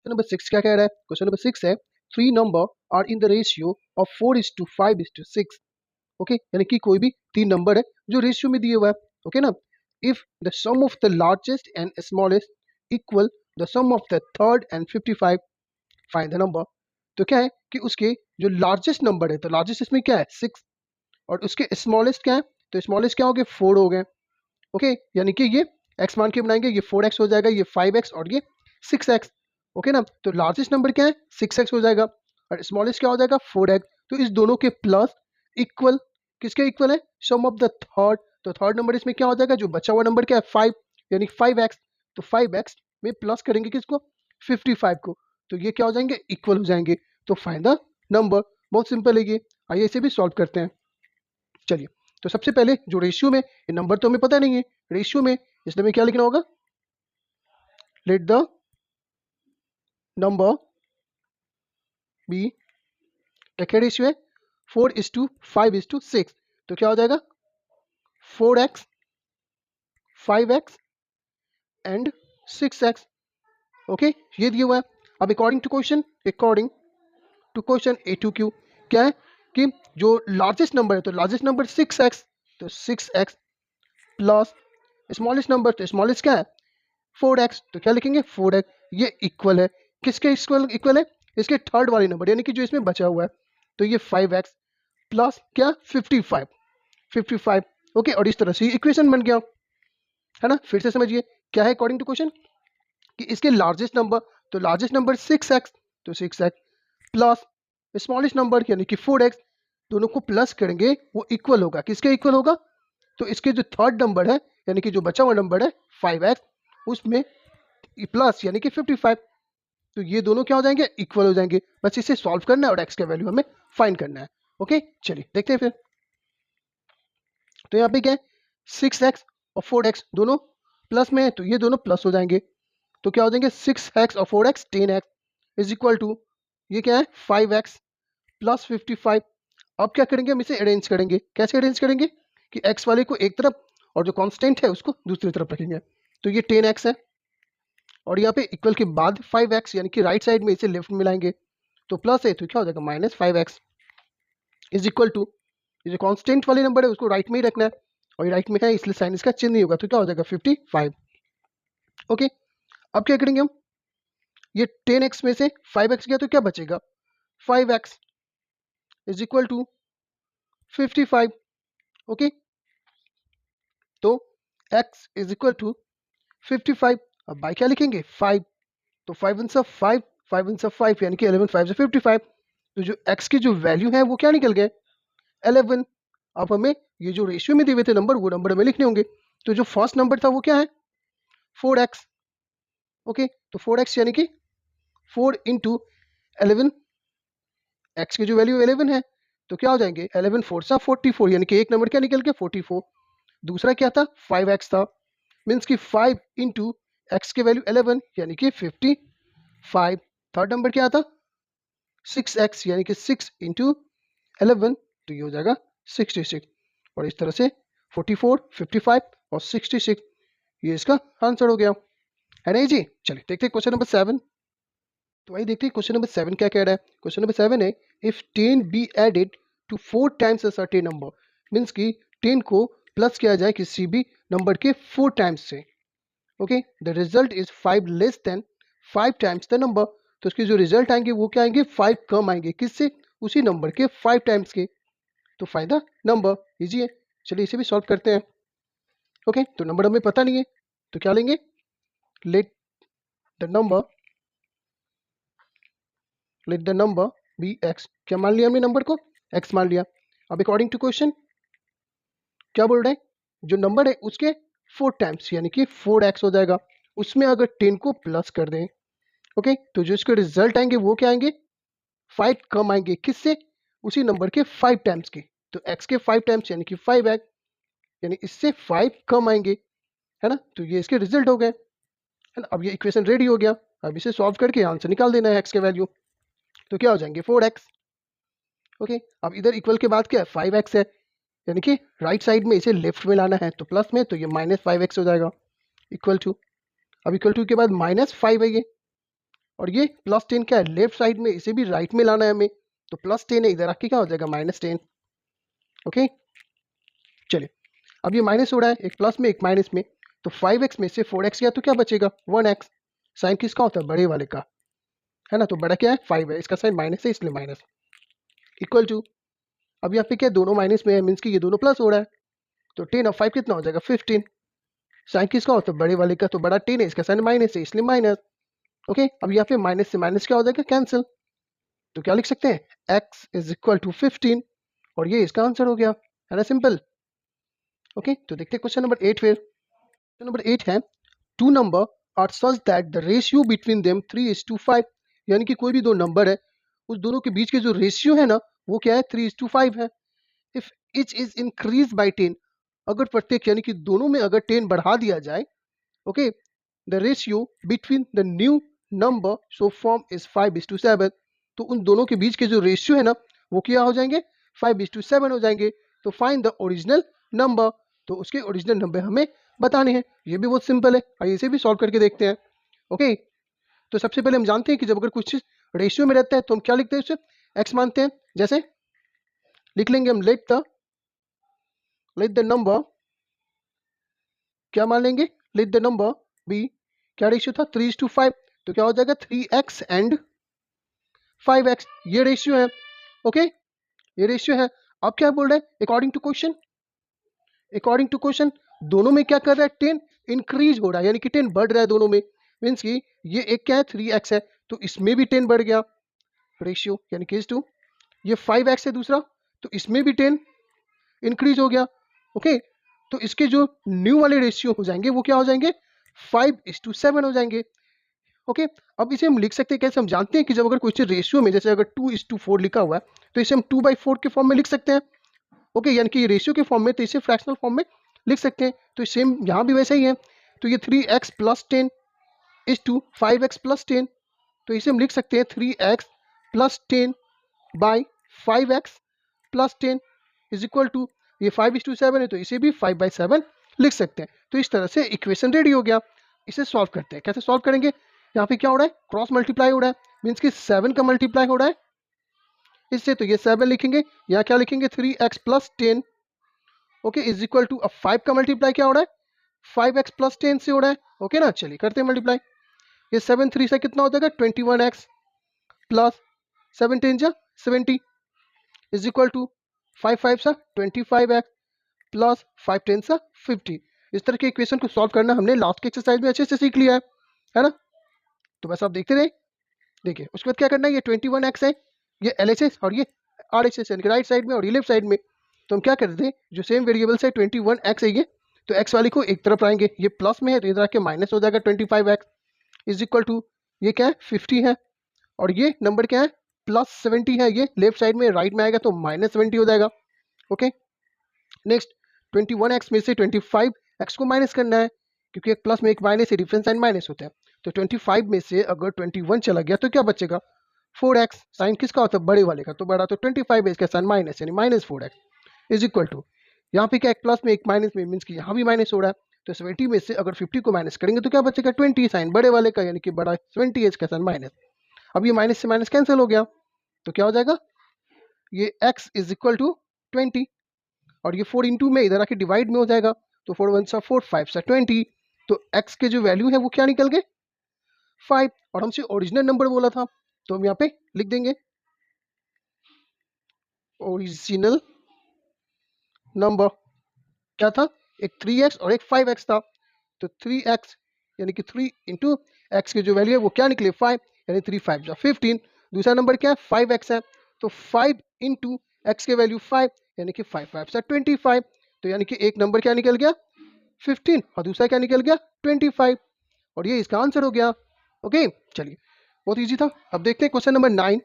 Question number 6 क्या कह रहा है? क्वेश्चन नंबर 6 है, three number are in the ratio of 4:5:6. Okay, यानी कि कोई भी तीन नंबर है जो रेशियो में दिए हुआ है. ओके ना. If the sum of the largest and smallest equal the sum of the third and 55, find the number. तो क्या है कि उसके जो लार्जेस्ट नंबर है, तो लार्जेस्ट इसमें क्या है 6, और उसके स्मॉलेस्ट क्या है, तो स्मॉलेस्ट क्या हो गए 4 हो गए. ओके, यानी कि ये एक्स मान के बनाएंगे, ये 4x हो जाएगा, ये 5x और ये 6x. ओके ना. तो लार्जेस्ट नंबर क्या है 6x हो जाएगा, और स्मॉलेस्ट क्या हो जाएगा 4x. तो इस दोनों के प्लस इक्वल, किसके इक्वल है, सम ऑफ द थर्ड. तो थर्ड नंबर इसमें क्या हो जाएगा, जो बचा हुआ नंबर क्या है 5, यानी 5x. तो 5x में प्लस करेंगे किसको 55 को, तो ये क्या हो जाएंगे इक्वल हो जाएंगे. तो फाइंड द नंबर. बहुत सिंपल है ये. आइए इसे भी सॉल्व करते हैं. चलिए, तो सबसे पहले जो रेशियो में, ये नंबर तो हमें पता नहीं है रेशियो में, इसलिए हमें क्या लिखना होगा, लेट द नंबर बी, क्या रेशियो है 4:5:6. तो क्या हो जाएगा 4x 5x and 6x. Okay, ये दिया हुआ है. अब अकॉर्डिंग टू क्वेश्चन A2Q क्या है कि जो लार्जेस्ट नंबर है, तो लार्जेस्ट नंबर 6x, तो 6x प्लस स्मॉलेस्ट नंबर, तो स्मॉलेस्ट क्या है 4x, तो क्या लिखेंगे 4x. ये इक्वल है, किसके इक्वल है, इसके थर्ड वाले नंबर, यानी कि जो इसमें बचा हुआ है, तो ये 5x प्लस क्या 55. ओके, और इस तरह से इक्वेशन बन गया है ना. फिर से समझिए क्या है अकॉर्डिंग टू क्वेश्चन, कि इसके लार्जेस्ट नंबर, तो लार्जेस्ट नंबर 6x, तो 6x प्लस स्मॉलेस्ट नंबर यानी कि 4x, दोनों को प्लस करेंगे वो इक्वल होगा, किसके इक्वल होगा, तो इसके जो थर्ड नंबर है, यानी कि जो बचा हुआ नंबर है 5x, उसमें प्लस यानी कि 55. तो ये दोनों क्या हो जाएंगे इक्वल हो जाएंगे. बस इसे सॉल्व करना है और x का वैल्यू हमें फाइंड करना है. ओके, चलिए देखते हैं फिर. तो यहाँ पे क्या है 6x और 4x दोनों प्लस में है, तो ये दोनों प्लस हो जाएंगे. तो क्या हो जाएंगे 6x और 4x 10x is equal to, ये क्या है 5x प्लस 55. अब क्या करेंगे, हम इसे अरेंज करेंगे. कैसे अरेंज करेंगे, कि x वाले को एक तरफ और जो कांस्टेंट है उसको दूसरी तरफ रखेंगे. तो ये 10x है, और यहाँ पे इक्वल के बाद 5x, यानी कि राइट साइड में इसे लेफ्ट में लाएंगे, तो प्लस है, तो क्या हो जाएगा -5x इज इक्वल टू, ये जो कांस्टेंट वाले नंबर है उसको राइट में ही रखना है, और ये राइट में है इसलिए साइन इसका चेंज नहीं होगा, तो क्या हो जाएगा 55. ओके, अब क्या करेंगे हम, ये 10x में से 5x गया तो क्या बचेगा 5x is equal to 55. Okay, तो x इज इक्वल टू 55. अब बाई क्या लिखेंगे 5, तो 5 वन सा 5, 5 वन सा 5, यानी कि 11 5 से 55. तो जो x की जो वैल्यू है वो क्या निकल गए 11. अब हमें ये जो रेशियो में दिए हुए थे नंबर, वो नंबर हमें लिखने होंगे. तो जो फर्स्ट नंबर था वो क्या है 4x. ओके, तो 4x यानी कि 4 इंटू 11, x की जो वैल्यू 11 है, तो क्या हो जाएंगे 11 4 सा 44, यानी कि एक नंबर क्या निकल गया 44. दूसरा क्या था 5x था, मीन्स कि 5 इंटू एक्स की वैल्यू 11 यानी कि 55. थर्ड नंबर क्या था 6x, यानी कि 6 इंटू 11, तो ये हो जाएगा 66. और इस तरह से 44 55 और 66, ये इसका आंसर हो गया है ना जी. चलिए देखते हैं क्वेश्चन नंबर 7. तो वही देखते हैं क्वेश्चन नंबर 7 क्या कह रहा है. क्वेश्चन नंबर 7 है, if 10 be added to 4 times a certain number, means कि 10 को प्लस किया जाए किसी भी नंबर के 4 टाइम्स से. Okay, the result is 5 less than 5 times the number. तो उसके जो रिजल्ट आएंगे वो क्या आएंगे 5 कम आएंगे, किससे, उसी नंबर के 5 टाइम्स के. तो फायदा नंबर इजी है. चलिए इसे भी सॉल्व करते हैं. ओके, तो नंबर हमें पता नहीं है, तो क्या लेंगे, let the number be x. क्या मान लिया हमने नंबर को x मान लिया. अब अकॉर्डिंग टू क्वेश्चन क्या बोल रहे हैं, जो नंबर है उसके 4 टाइम्स यानी कि 4x हो जाएगा. उसमें अगर 10 को प्लस कर दें, ओके, तो जो इसके रिजल्ट आएंगे वो क्या आएंगे 5 कम आएंगे, किससे, उसी नंबर के 5 टाइम्स के. तो x के 5 टाइम्स यानी कि 5x, यानी इससे 5 कम आएंगे, है ना. तो ये इसके रिजल्ट हो गए, है ना. अब ये इक्वेशन रेडी हो गया. अब इसे सॉल्व करके आंसर निकाल देना है x के वैल्यू. तो क्या हो जाएंगे 4x. ओके, अब इधर इक्वल के बाद क्या है 5x है, यानी कि राइट साइड में इसे लेफ्ट में लाना है, तो प्लस में, तो ये -5x हो जाएगा इक्वल टू. अब इक्वल टू के बाद -5 है ये, और ये +10 क्या है, लेफ्ट साइड में, इसे भी राइट में लाना है हमें, तो +10 है, इधर आके क्या हो जाएगा -10। ओके चलिए, अब ये माइनस हो रहा है, एक प्लस में एक माइनस में, तो 5x में से 4x गया तो क्या बचेगा 1x। साइन किसका होता है, बड़े वाले का, है ना, तो बड़ा क्या है 5 है, इसका साइन माइनस है इसलिए माइनस, इक्वल टू, अब यहाँ पे क्या दोनों माइनस में है, मीन्स कि ये दोनों प्लस हो रहा है, तो 10 और 5 कितना हो जाएगा 15। साइन किसका होता है, बड़े वाले का, तो बड़ा 10 है, इसका साइन माइनस है इसलिए माइनस। ओके अब यहाँ पे माइनस से माइनस क्या हो जाएगा, कैंसिल, तो क्या लिख सकते हैं x इज इक्वल टू 15, और ये इसका आंसर हो गया, है ना, सिंपल। ओके तो देखते हैं क्वेश्चन नंबर 8 फिर। क्वेश्चन नंबर 8 है, two number are such that the ratio between them 3:5, यानी कि कोई भी दो नंबर है, उस दोनों के बीच के जो रेशियो है ना वो क्या है 3:5 है। If etch is increase by 10, अगर प्रत्येक यानी कि दोनों में अगर 10 बढ़ा दिया जाए, okay, the ratio between the new number so form is 5:7, तो उन दोनों के बीच के जो रेशियो है ना वो क्या हो जाएंगे 5:7 हो जाएंगे। तो फाइंड द ओरिजिनल नंबर, तो उसके ओरिजिनल नंबर हमें बताने हैं, ये भी बहुत सिंपल है, आइए इसे भी सॉल्व करके देखते हैं। ओके तो सबसे पहले हम जानते हैं कि जब अगर कुछ रेशियो में रहता है तो हम क्या लिखते हैं, उसे एक्स मानते हैं, जैसे लिख लेंगे हम लेट द नंबर, क्या मान लेंगे, लेट द नंबर बी, क्या रेशियो था 3:5, तो क्या हो जाएगा 3x एंड 5x, ये रेशियो है। ओके ये रेशियो है। अब क्या बोल रहे हैं, according to question, according to question दोनों में क्या कर रहा है 10 इंक्रीज हो रहा है, यानी कि 10 बढ़ रहा है दोनों में, मीन्स कि ये एक क्या है 3x है, तो इसमें भी 10 बढ़ गया रेशियो, यानी कि 2, ये 5x है दूसरा, तो इसमें भी 10 इंक्रीज हो गया। ओके तो इसके जो न्यू वाले रेशियो हो जाएंगे वो क्या हो जाएंगे 5:7 हो जाएंगे। ओके अब इसे हम लिख सकते हैं कैसे, हम जानते हैं कि जब अगर कोई रेशियो में, जैसे अगर 2:4 लिखा हुआ है तो इसे हम 2/4 के फॉर्म में लिख सकते हैं। ओके यानी कि रेशियो के फॉर्म में, तो इसे फ्रैक्शनल फॉर्म में लिख सकते हैं, तो सेम यहाँ भी वैसा ही है। तो ये 3x plus 10 is to 5x plus 10, तो इसे हम लिख सकते हैं 3x plus 10 by 5x plus 10 is equal to, ये 5:7 है तो इसे भी 5/7 लिख सकते हैं। तो इस तरह से इक्वेशन रेडी हो गया। इसे सॉल्व करते हैं, कैसे सॉल्व करेंगे, यहाँ पे क्या हो रहा है क्रॉस मल्टीप्लाई हो रहा है, मीन्स कि 7 का मल्टीप्लाई हो रहा है इससे, तो ये 7 लिखेंगे, यहाँ क्या लिखेंगे 3x plus 10, okay is equal to, अब 5 का मल्टीप्लाई क्या हो रहा है 5x प्लस 10 से हो रहा है। ओके ना, चलिए करते हैं मल्टीप्लाई, ये 7 3 से कितना हो जाएगा 21x प्लस 7 10 जा 70 इज इक्वल टू 5 5 सा 25x प्लस 5 10 सा 50। इस तरह के इक्वेशन को सॉल्व करना हमने लास्ट के एक्सरसाइज में अच्छे से सीख लिया है ना, तो बस आप देखते रहे। देखिए उसके बाद क्या करना है, ये 21x है, ये LHS और ये RHS यानी कि राइट साइड में और ये लेफ्ट साइड में, तो हम क्या करते हैं जो सेम वेरिएबल्स है 21x है ये, तो x वाली को एक तरफ लाएंगे, ये प्लस में है तो इधर आके माइनस हो जाएगा 25x इज इक्वल टू, ये क्या है 50 है, और ये नंबर क्या है प्लस 70 है, ये लेफ्ट साइड में राइट में आएगा तो -70 हो जाएगा। ओके नेक्स्ट 21x में से 25x को माइनस करना है, क्योंकि एक प्लस में एक माइनस है, डिफरेंस साइन माइनस होता है, तो 25 में से अगर 21 चला गया तो क्या बचेगा 4x, साइन किसका होता है बड़े वाले का, तो बड़ा तो 25 है, इसका साइन माइनस यानी -4x इज इक्वल टू, यहाँ पे क्या एक प्लस में एक माइनस में, मीन्स कि यहाँ भी माइनस हो रहा है, तो 70 में से अगर 50 को माइनस करेंगे तो क्या बचेगा 20, साइन बड़े वाले का यानी कि बड़ा 20 है, इसका साइन माइनस, अब ये माइनस से माइनस कैंसिल हो गया, तो क्या हो जाएगा ये x इज इक्वल टू 20, और ये 4 इंटू में इधर आके डिवाइड में हो जाएगा, तो 4 1 सा 4 5 सा 20, तो x के जो वैल्यू है वो क्या निकल गए 5, और हमसे ओरिजिनल नंबर बोला था तो हम यहाँ पे लिख देंगे ओरिजिनल नंबर क्या था, एक 3x और एक 5x था, तो 3x यानी कि 3 इंटू एक्स की जो वैल्यू है वो क्या निकले 5, यानी 3 5 जा 15, दूसरा नंबर क्या है 5x है, तो 5 इंटू एक्स के वैल्यू 5 यानी कि 5 5 सा 25, तो यानी कि एक नंबर क्या निकल गया 15 और दूसरा क्या निकल गया 25, और ये इसका आंसर हो गया। ओके चलिए बहुत इजी था। अब देखते हैं क्वेश्चन नंबर 9।